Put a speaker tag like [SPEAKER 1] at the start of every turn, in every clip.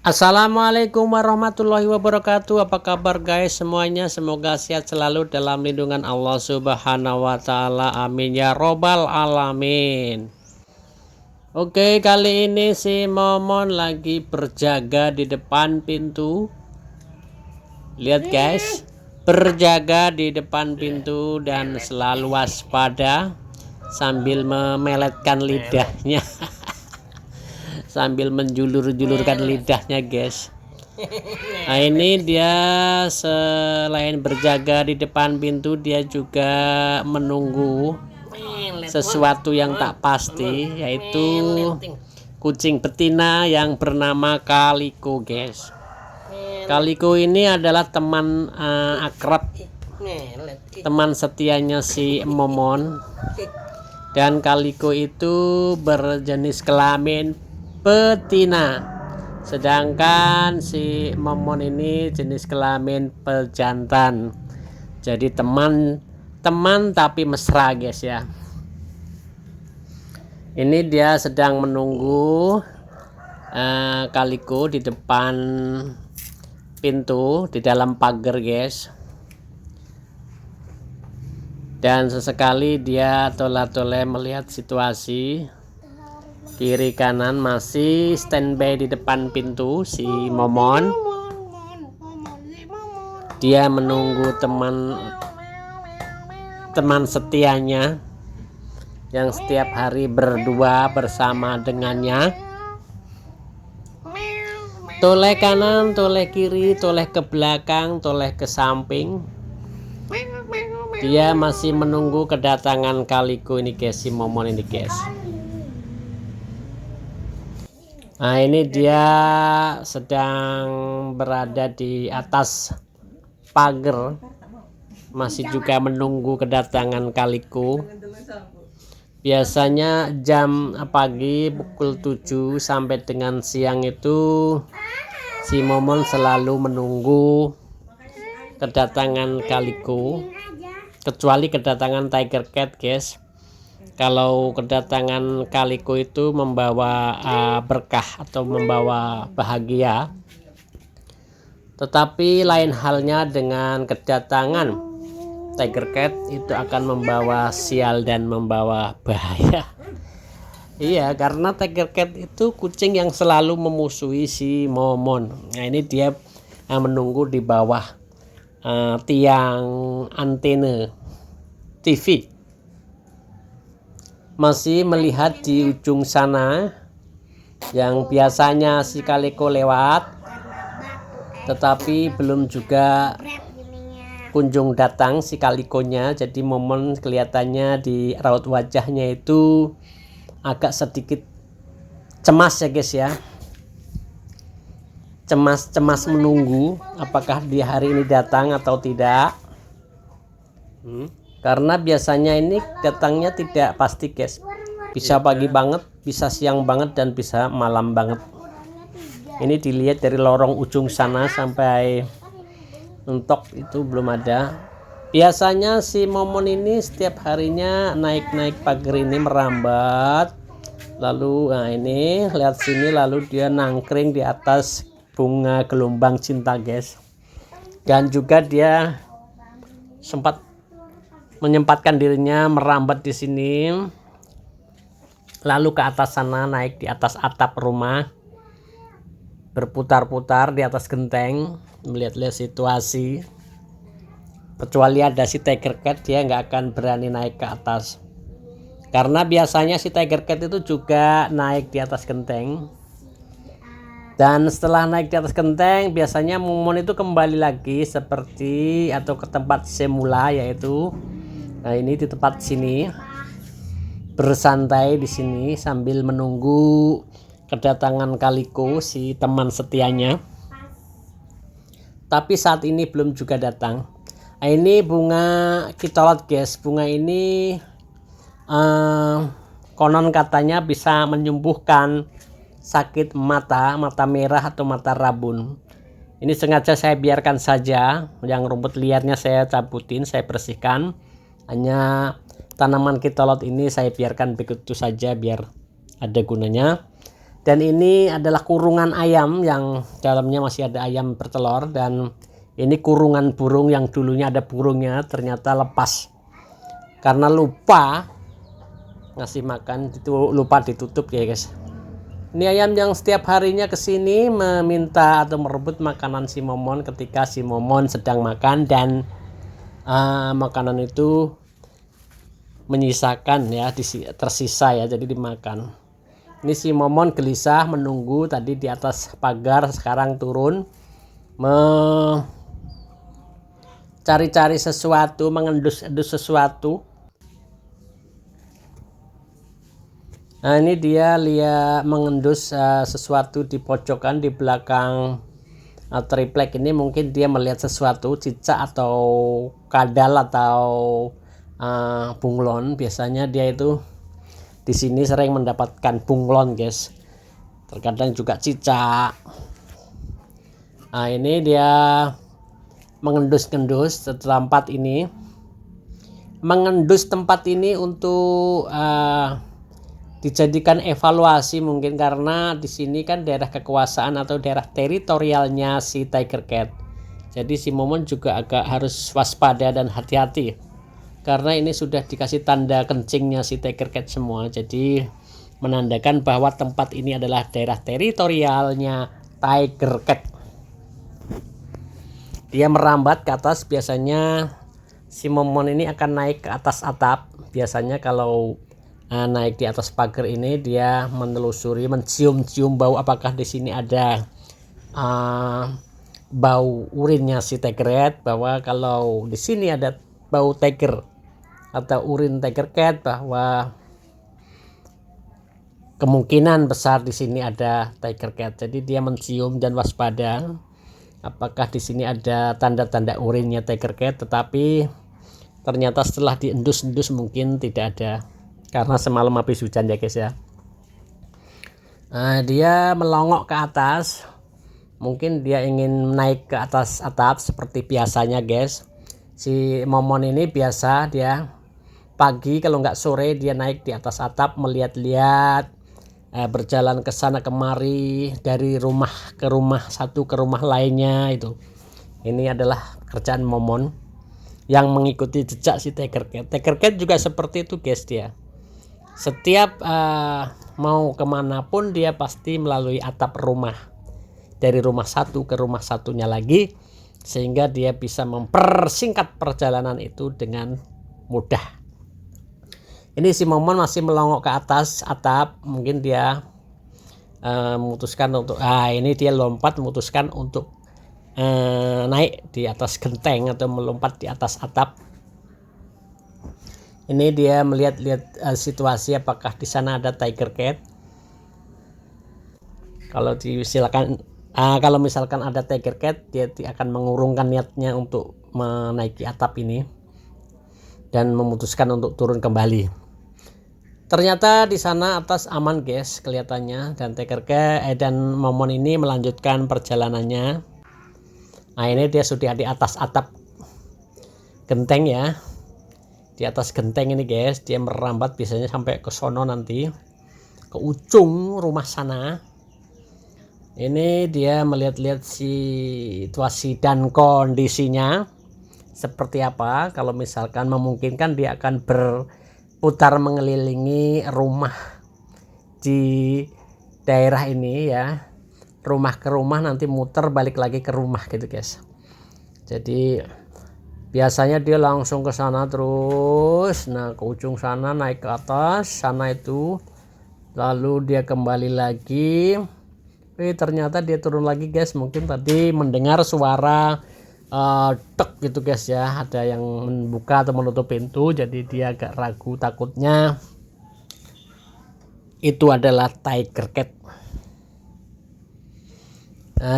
[SPEAKER 1] Assalamualaikum warahmatullahi wabarakatuh. Apa kabar guys semuanya? Semoga sehat selalu dalam lindungan Allah Subhanahu wa taala. Amin ya robbal alamin. Oke, kali ini si Momon lagi berjaga di depan pintu. Lihat guys, berjaga di depan pintu dan selalu waspada sambil memeletkan lidahnya. Sambil menjulur-julurkan lidahnya guys. Nah ini dia selain berjaga di depan pintu, dia juga menunggu sesuatu yang tak pasti, yaitu kucing betina yang bernama Kaliko guys. Kaliko ini adalah teman akrab, teman setianya si Momon. Dan Kaliko itu berjenis kelamin betina, sedangkan si Momon ini jenis kelamin pejantan. Jadi teman tapi mesra guys ya. Ini dia sedang menunggu Kaliko di depan pintu di dalam pagar guys. Dan sesekali dia tolak-tolak melihat situasi. Kiri kanan masih standby di depan pintu si Momon. Dia menunggu teman setianya yang setiap hari berdua bersama dengannya. Toleh kanan, toleh kiri, toleh ke belakang, toleh ke samping. Dia masih menunggu kedatangan Kaliko ini guys, si Momon ini guys. Nah ini dia sedang berada di atas pagar, masih juga menunggu kedatangan Kaliko. Biasanya jam pagi pukul 7 sampai dengan siang itu si Momon selalu menunggu kedatangan Kaliko, kecuali kedatangan Tiger Cat guys. Kalau kedatangan Kaliko itu membawa berkah atau membawa bahagia. Tetapi lain halnya dengan kedatangan Tiger Cat, itu akan membawa sial dan membawa bahaya. Iya, karena Tiger Cat itu kucing yang selalu memusuhi si Momon. Nah ini dia menunggu di bawah tiang antena TV. Masih melihat di ujung sana yang biasanya si Kaliko lewat, tetapi belum juga kunjung datang si Kalikonya. Jadi Momon kelihatannya di raut wajahnya itu agak sedikit cemas ya guys ya. Cemas menunggu apakah di hari ini datang atau tidak. Karena biasanya ini datangnya tidak pasti guys, bisa pagi banget, bisa siang banget, dan bisa malam banget. Ini dilihat dari lorong ujung sana sampai mentok itu belum ada. Biasanya si Momon ini setiap harinya naik pagar ini merambat, lalu nah ini lihat sini, lalu dia nangkring di atas bunga gelombang cinta guys. Dan juga dia sempat menyempatkan dirinya merambat di sini, lalu ke atas sana, naik di atas atap rumah, berputar-putar di atas genteng, melihat-lihat situasi. Kecuali ada si Tiger Cat, dia nggak akan berani naik ke atas, karena biasanya si Tiger Cat itu juga naik di atas genteng. Dan setelah naik di atas genteng, biasanya Momon itu kembali lagi seperti atau ke tempat semula, yaitu nah ini di tempat sini, bersantai di sini sambil menunggu kedatangan Kaliko, si teman setianya. Tapi saat ini belum juga datang. Nah, ini bunga kitolot guys. Bunga ini konon katanya bisa menyembuhkan sakit mata merah atau mata rabun. Ini sengaja saya biarkan saja, yang rumput liarnya saya cabutin, saya bersihkan. Hanya tanaman kitolot ini saya biarkan begitu saja biar ada gunanya. Dan ini adalah kurungan ayam yang dalamnya masih ada ayam bertelur, dan ini kurungan burung yang dulunya ada burungnya ternyata lepas karena lupa ngasih makan, itu lupa ditutup ya guys. Ini ayam yang setiap harinya kesini meminta atau merebut makanan si Momon ketika si Momon sedang makan, dan makanan itu menyisakan ya, tersisa ya, jadi dimakan. Ini si Momon gelisah menunggu tadi di atas pagar, sekarang turun mencari-cari sesuatu, mengendus-endus sesuatu. Nah, ini dia mengendus sesuatu di pojokan di belakang triplek ini. Mungkin dia melihat sesuatu, cicak atau kadal atau bunglon. Biasanya dia itu di sini sering mendapatkan bunglon guys, terkadang juga cicak. Nah, ini dia mengendus-endus tempat ini, mengendus tempat ini untuk dijadikan evaluasi mungkin, karena di sini kan daerah kekuasaan atau daerah teritorialnya si Tiger Cat. Jadi si Momon juga agak harus waspada dan hati-hati karena ini sudah dikasih tanda kencingnya si Tiger Cat semua. Jadi menandakan bahwa tempat ini adalah daerah teritorialnya Tiger Cat. Dia merambat ke atas. Biasanya si Momon ini akan naik ke atas atap. Biasanya kalau naik di atas pagar ini dia menelusuri, mencium-cium bau apakah di sini ada bau urinnya si Tiger Cat, bahwa kalau di sini ada bau tiger atau urin Tiger Cat, bahwa kemungkinan besar di sini ada Tiger Cat. Jadi dia mencium dan waspada apakah di sini ada tanda-tanda urinnya Tiger Cat, tetapi ternyata setelah diendus-endus mungkin tidak ada karena semalam habis hujan ya guys ya. Dia melongok ke atas, mungkin dia ingin naik ke atas atap seperti biasanya guys. Si Momon ini biasa dia pagi kalau nggak sore dia naik di atas atap melihat-lihat, berjalan ke sana kemari dari rumah ke rumah satu ke rumah lainnya. Itu ini adalah kerjaan Momon yang mengikuti jejak si Tiger Cat. Tiger Cat juga seperti itu guys, dia setiap mau kemanapun dia pasti melalui atap rumah, dari rumah satu ke rumah satunya lagi, sehingga dia bisa mempersingkat perjalanan itu dengan mudah. Ini si Momon masih melongok ke atas atap, mungkin dia memutuskan untuk ini dia lompat, memutuskan untuk naik di atas genteng atau melompat di atas atap. Ini dia melihat-lihat situasi apakah di sana ada Tiger Cat. Kalau misalkan ada Tiger Cat, dia akan mengurungkan niatnya untuk menaiki atap ini dan memutuskan untuk turun kembali. Ternyata di sana atas aman guys kelihatannya, dan Tiger Cat dan Momon ini melanjutkan perjalanannya. Nah, ini dia sudah di atas atap genteng ya. Di atas genteng ini guys, dia merambat biasanya sampai ke sono nanti, ke ujung rumah sana. Ini dia melihat-lihat situasi dan kondisinya seperti apa. Kalau misalkan memungkinkan dia akan berputar mengelilingi rumah di daerah ini ya, rumah ke rumah, nanti muter balik lagi ke rumah gitu guys. Jadi biasanya dia langsung ke sana terus, ke ujung sana, naik ke atas sana itu, lalu dia kembali lagi. Ternyata dia turun lagi guys, mungkin tadi mendengar suara tek gitu guys ya, ada yang membuka atau menutup pintu, jadi dia agak ragu, takutnya itu adalah Tiger Cat.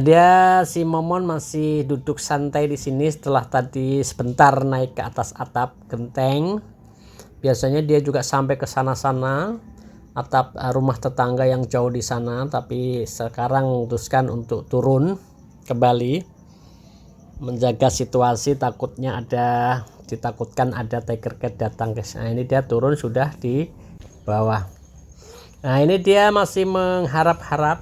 [SPEAKER 1] Dia si Momon masih duduk santai di sini setelah tadi sebentar naik ke atas atap genteng. Biasanya dia juga sampai ke sana-sana atap rumah tetangga yang jauh di sana, tapi sekarang memutuskan untuk turun kembali menjaga situasi, ditakutkan ada Tiger Cat datang guys. Nah, ini dia turun sudah di bawah. Nah ini dia masih mengharap-harap,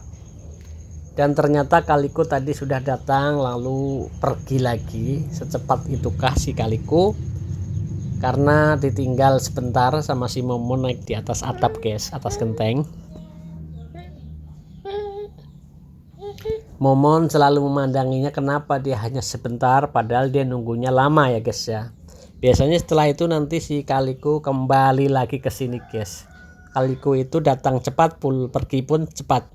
[SPEAKER 1] dan ternyata Kaliko tadi sudah datang lalu pergi lagi. Secepat itukah si Kaliko? Karena ditinggal sebentar sama si Momon naik di atas atap guys, atas genteng. Momon selalu memandanginya, kenapa dia hanya sebentar padahal dia nunggunya lama ya guys ya. Biasanya setelah itu nanti si Kaliko kembali lagi ke sini guys. Kaliko itu datang cepat, pergi pun cepat.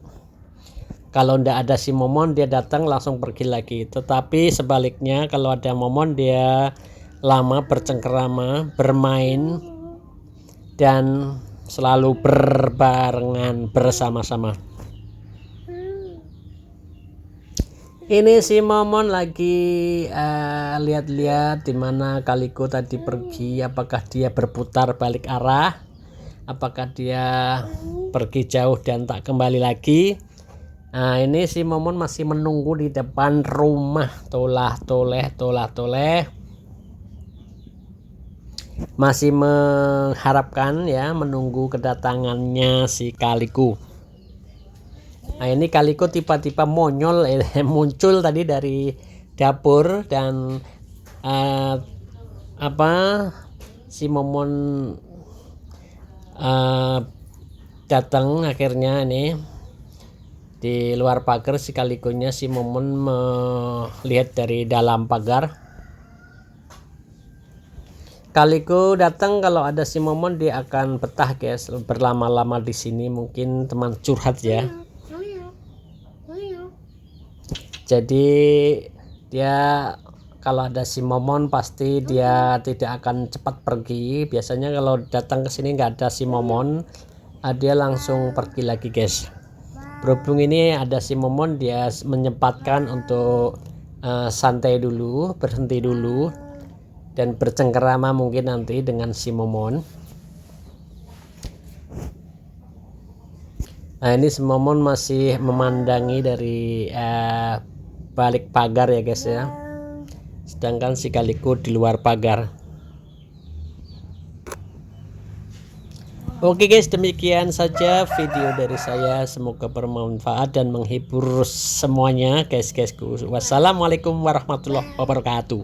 [SPEAKER 1] Kalau ndak ada si Momon dia datang langsung pergi lagi. Tetapi sebaliknya kalau ada Momon dia lama bercengkerama, bermain, dan selalu berbarengan bersama-sama. Ini si Momon lagi lihat-lihat di mana Kaliko tadi pergi. Apakah dia berputar balik arah? Apakah dia pergi jauh dan tak kembali lagi? Nah ini si Momon masih menunggu di depan rumah. Tolah toleh. Masih mengharapkan ya, menunggu kedatangannya si Kaliko. Nah ini Kaliko tiba-tiba muncul tadi dari dapur, dan si Momon datang akhirnya. Ini di luar pagar si Kalikonya si Momon melihat dari dalam pagar. Kaliko datang, kalau ada si Momon dia akan betah guys, berlama-lama di sini, mungkin teman curhat ya. Jadi dia kalau ada si Momon pasti dia tidak akan cepat pergi. Biasanya kalau datang ke sini nggak ada si Momon, dia langsung pergi lagi guys. Berhubung ini ada si Momon, dia menyempatkan untuk santai dulu, berhenti dulu, dan bercengkerama mungkin nanti dengan si Momon. Nah ini si Momon masih memandangi dari balik pagar ya guys ya, sedangkan si Kaliko di luar pagar. Oke guys, demikian saja video dari saya, semoga bermanfaat dan menghibur semuanya guys. Wassalamualaikum warahmatullahi wabarakatuh.